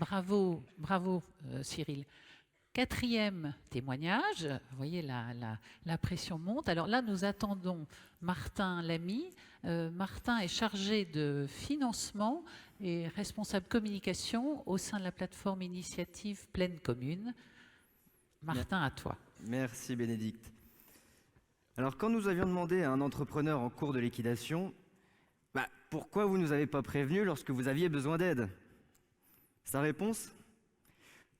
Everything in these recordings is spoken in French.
Bravo, bravo Cyril. Quatrième témoignage, vous voyez la pression monte. Alors là, nous attendons Martin Lamy. Martin est chargé de financement et responsable communication au sein de la plateforme initiative Pleine Commune. Martin, à toi. Merci Bénédicte. Alors quand nous avions demandé à un entrepreneur en cours de liquidation, pourquoi vous ne nous avez pas prévenu lorsque vous aviez besoin d'aide? Sa réponse: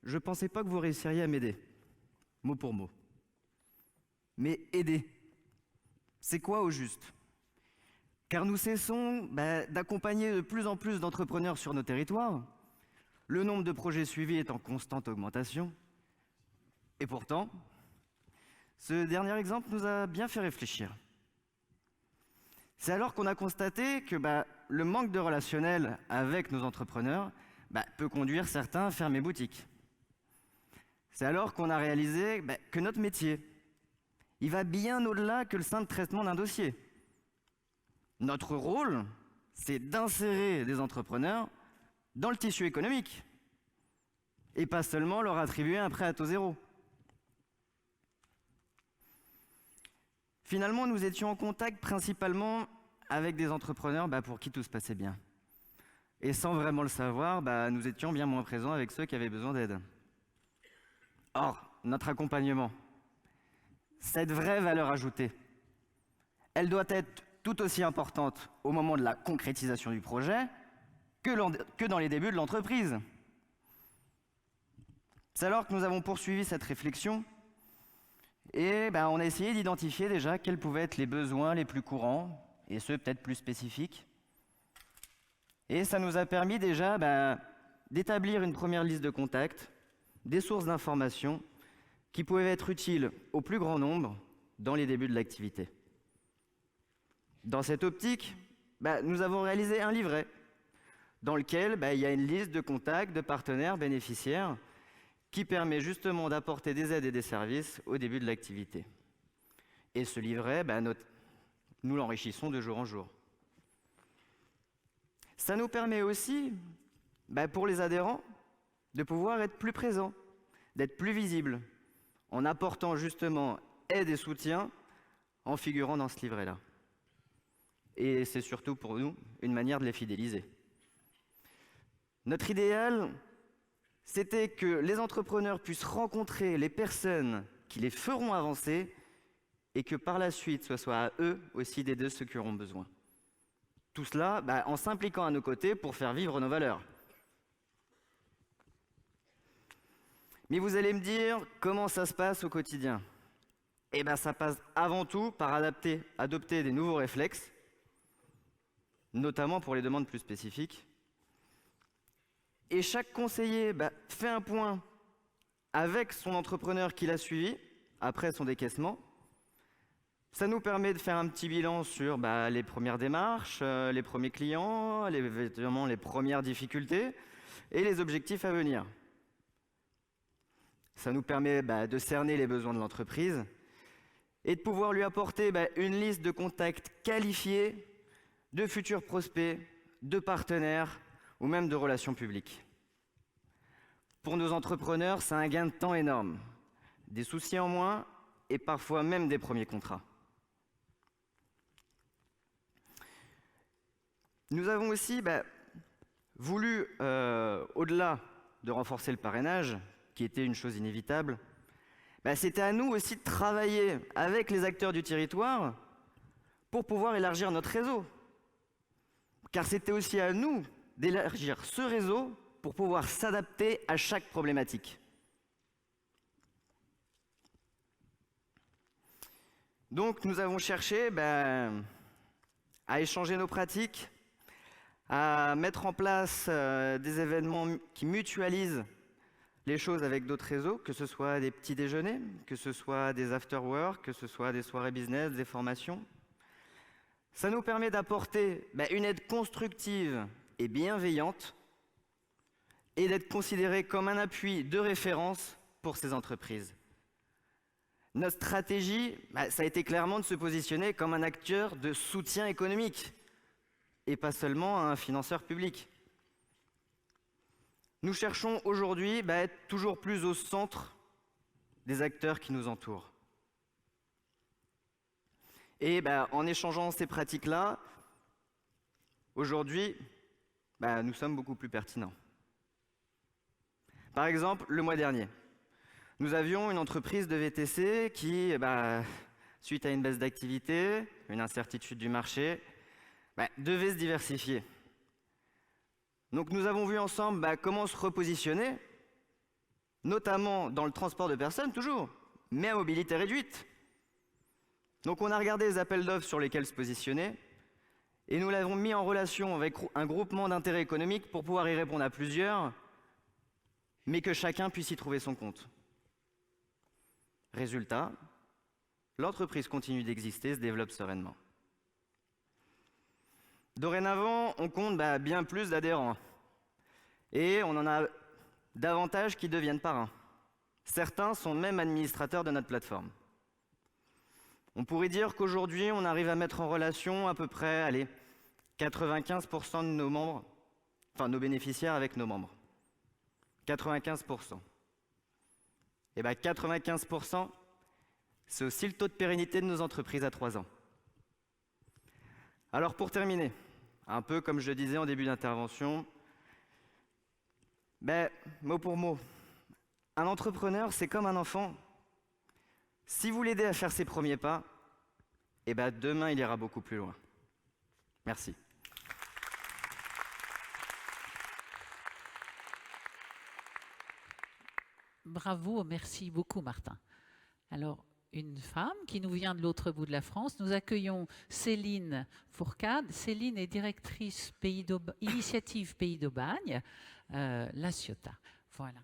je ne pensais pas que vous réussiriez à m'aider, mot pour mot. Mais aider, c'est quoi au juste? Car nous cessons d'accompagner de plus en plus d'entrepreneurs sur nos territoires. Le nombre de projets suivis est en constante augmentation. Et pourtant, ce dernier exemple nous a bien fait réfléchir. C'est alors qu'on a constaté que le manque de relationnel avec nos entrepreneurs peut conduire certains à fermer boutique. C'est alors qu'on a réalisé que notre métier, il va bien au-delà que le simple traitement d'un dossier. Notre rôle, c'est d'insérer des entrepreneurs dans le tissu économique et pas seulement leur attribuer un prêt à taux zéro. Finalement, nous étions en contact principalement avec des entrepreneurs pour qui tout se passait bien. Et sans vraiment le savoir, nous étions bien moins présents avec ceux qui avaient besoin d'aide. Or, notre accompagnement, cette vraie valeur ajoutée, elle doit être tout aussi importante au moment de la concrétisation du projet que dans les débuts de l'entreprise. C'est alors que nous avons poursuivi cette réflexion et on a essayé d'identifier déjà quels pouvaient être les besoins les plus courants, et ceux peut-être plus spécifiques. Et ça nous a permis déjà d'établir une première liste de contacts, des sources d'informations qui pouvaient être utiles au plus grand nombre dans les débuts de l'activité. Dans cette optique, nous avons réalisé un livret dans lequel il y a une liste de contacts, de partenaires bénéficiaires qui permet justement d'apporter des aides et des services au début de l'activité. Et ce livret, nous l'enrichissons de jour en jour. Ça nous permet aussi, pour les adhérents, de pouvoir être plus présents, d'être plus visibles, en apportant justement aide et soutien en figurant dans ce livret-là. Et c'est surtout pour nous une manière de les fidéliser. Notre idéal, c'était que les entrepreneurs puissent rencontrer les personnes qui les feront avancer et que par la suite, ce soit à eux aussi d'aider ceux qui auront besoin. Tout cela en s'impliquant à nos côtés pour faire vivre nos valeurs. Mais vous allez me dire, comment ça se passe au quotidien? Ça passe avant tout par adopter des nouveaux réflexes, notamment pour les demandes plus spécifiques. Et chaque conseiller fait un point avec son entrepreneur qui l'a suivi après son décaissement. Ça nous permet de faire un petit bilan sur les premières démarches, les premiers clients, évidemment les premières difficultés et les objectifs à venir. Ça nous permet de cerner les besoins de l'entreprise et de pouvoir lui apporter une liste de contacts qualifiés, de futurs prospects, de partenaires ou même de relations publiques. Pour nos entrepreneurs, c'est un gain de temps énorme, des soucis en moins et parfois même des premiers contrats. Nous avons aussi voulu, au-delà de renforcer le parrainage, qui était une chose inévitable, c'était à nous aussi de travailler avec les acteurs du territoire pour pouvoir élargir notre réseau. Car c'était aussi à nous d'élargir ce réseau pour pouvoir s'adapter à chaque problématique. Donc nous avons cherché à échanger nos pratiques, à mettre en place des événements qui mutualisent les choses avec d'autres réseaux, que ce soit des petits déjeuners, que ce soit des after-work, que ce soit des soirées business, des formations. Ça nous permet d'apporter une aide constructive et bienveillante et d'être considérés comme un appui de référence pour ces entreprises. Notre stratégie, ça a été clairement de se positionner comme un acteur de soutien économique et pas seulement un financeur public. Nous cherchons aujourd'hui à être toujours plus au centre des acteurs qui nous entourent. Et en échangeant ces pratiques-là, aujourd'hui, nous sommes beaucoup plus pertinents. Par exemple, le mois dernier, nous avions une entreprise de VTC qui, suite à une baisse d'activité, une incertitude du marché, devait se diversifier. Donc nous avons vu ensemble comment se repositionner, notamment dans le transport de personnes, toujours, mais à mobilité réduite. Donc on a regardé les appels d'offres sur lesquels se positionner, et nous l'avons mis en relation avec un groupement d'intérêt économique pour pouvoir y répondre à plusieurs, mais que chacun puisse y trouver son compte. Résultat, l'entreprise continue d'exister, se développe sereinement. Dorénavant, on compte bien plus d'adhérents. Et on en a davantage qui deviennent parrains. Certains sont même administrateurs de notre plateforme. On pourrait dire qu'aujourd'hui, on arrive à mettre en relation à peu près 95% de nos membres, enfin nos bénéficiaires avec nos membres. 95%. Et 95%, c'est aussi le taux de pérennité de nos entreprises à 3 ans. Alors pour terminer, un peu comme je le disais en début d'intervention, mot pour mot, un entrepreneur, c'est comme un enfant. Si vous l'aidez à faire ses premiers pas, demain, il ira beaucoup plus loin. Merci. Bravo, merci beaucoup Martin. Alors, une femme qui nous vient de l'autre bout de la France. Nous accueillons Céline Fourcade. Céline est directrice initiative Pays d'Aubagne, la Ciotat. Voilà.